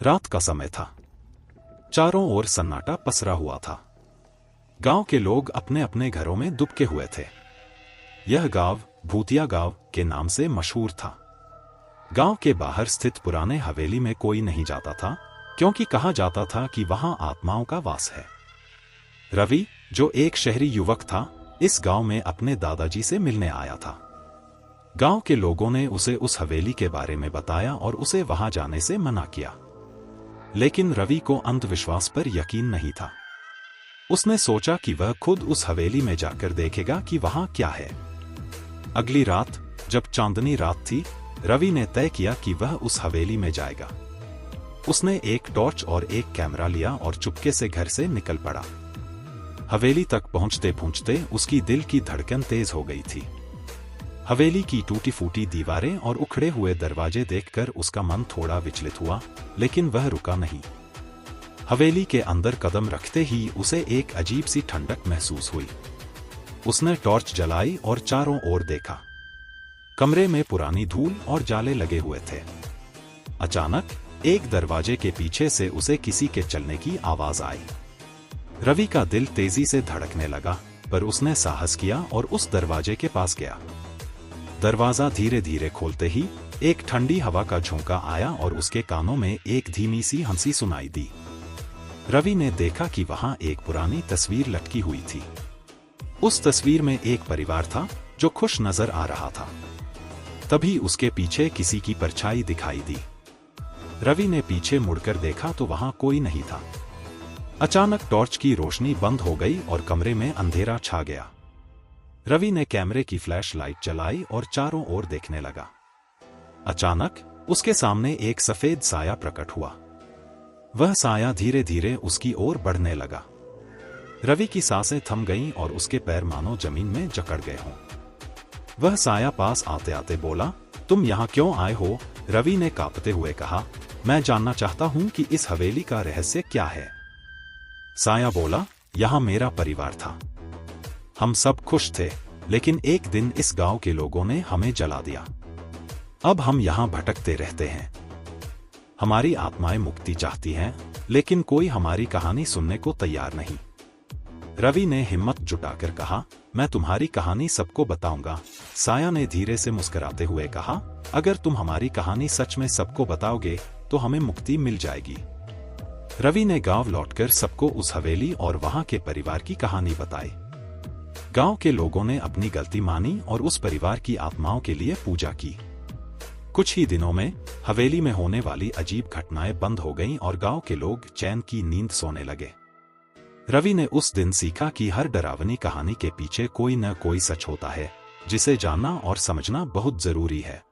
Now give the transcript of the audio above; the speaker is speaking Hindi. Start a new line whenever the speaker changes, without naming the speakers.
रात का समय था। चारों ओर सन्नाटा पसरा हुआ था। गांव के लोग अपने अपने घरों में दुबके हुए थे। यह गांव भूतिया गांव के नाम से मशहूर था। गांव के बाहर स्थित पुराने हवेली में कोई नहीं जाता था, क्योंकि कहा जाता था कि वहां आत्माओं का वास है। रवि, जो एक शहरी युवक था, इस गांव में अपने दादाजी से मिलने आया था। गांव के लोगों ने उसे उस हवेली के बारे में बताया और उसे वहां जाने से मना किया। लेकिन रवि को अंधविश्वास पर यकीन नहीं था। उसने सोचा कि वह खुद उस हवेली में जाकर देखेगा कि वहां क्या है। अगली रात, जब चांदनी रात थी, रवि ने तय किया कि वह उस हवेली में जाएगा। उसने एक टॉर्च और एक कैमरा लिया और चुपके से घर से निकल पड़ा। हवेली तक पहुंचते पहुंचते उसकी दिल की धड़कन तेज हो गई थी। हवेली की टूटी फूटी दीवारें और उखड़े हुए दरवाजे देखकर उसका मन थोड़ा विचलित हुआ, लेकिन वह रुका नहीं। हवेली के अंदर कदम रखते ही उसे एक अजीब सी ठंडक महसूस हुई। उसने टॉर्च जलाई और चारों ओर देखा। कमरे में पुरानी धूल और जाले लगे हुए थे। अचानक एक दरवाजे के पीछे से उसे किसी के चलने की आवाज आई। रवि का दिल तेजी से धड़कने लगा, पर उसने साहस किया और उस दरवाजे के पास गया। दरवाजा धीरे धीरे खोलते ही एक ठंडी हवा का झोंका आया और उसके कानों में एक धीमी सी हंसी सुनाई दी। रवि ने देखा कि वहां एक पुरानी तस्वीर लटकी हुई थी। उस तस्वीर में एक परिवार था जो खुश नजर आ रहा था। तभी उसके पीछे किसी की परछाई दिखाई दी। रवि ने पीछे मुड़कर देखा तो वहां कोई नहीं था। अचानक टॉर्च की रोशनी बंद हो गई और कमरे में अंधेरा छा गया। रवि ने कैमरे की फ्लैश लाइट जलाई और चारों ओर देखने लगा। अचानक उसके सामने एक सफेद साया प्रकट हुआ। वह साया धीरे धीरे उसकी ओर बढ़ने लगा। रवि की सांसें थम गईं और उसके पैर मानो जमीन में जकड़ गए हों। वह साया पास आते आते बोला, तुम यहाँ क्यों आए हो? रवि ने कांपते हुए कहा, मैं जानना चाहता हूं कि इस हवेली का रहस्य क्या है। साया बोला, यहाँ मेरा परिवार था। हम सब खुश थे, लेकिन एक दिन इस गांव के लोगों ने हमें जला दिया। अब हम यहाँ भटकते रहते हैं। हमारी आत्माएं मुक्ति चाहती हैं, लेकिन कोई हमारी कहानी सुनने को तैयार नहीं। रवि ने हिम्मत जुटाकर कहा, मैं तुम्हारी कहानी सबको बताऊंगा। साया ने धीरे से मुस्कुराते हुए कहा, अगर तुम हमारी कहानी सच में सबको बताओगे तो हमें मुक्ति मिल जाएगी। रवि ने गांव लौटकर सबको उस हवेली और वहां के परिवार की कहानी बताई। गांव के लोगों ने अपनी गलती मानी और उस परिवार की आत्माओं के लिए पूजा की। कुछ ही दिनों में हवेली में होने वाली अजीब घटनाएं बंद हो गईं और गांव के लोग चैन की नींद सोने लगे। रवि ने उस दिन सीखा कि हर डरावनी कहानी के पीछे कोई न कोई सच होता है, जिसे जानना और समझना बहुत जरूरी है।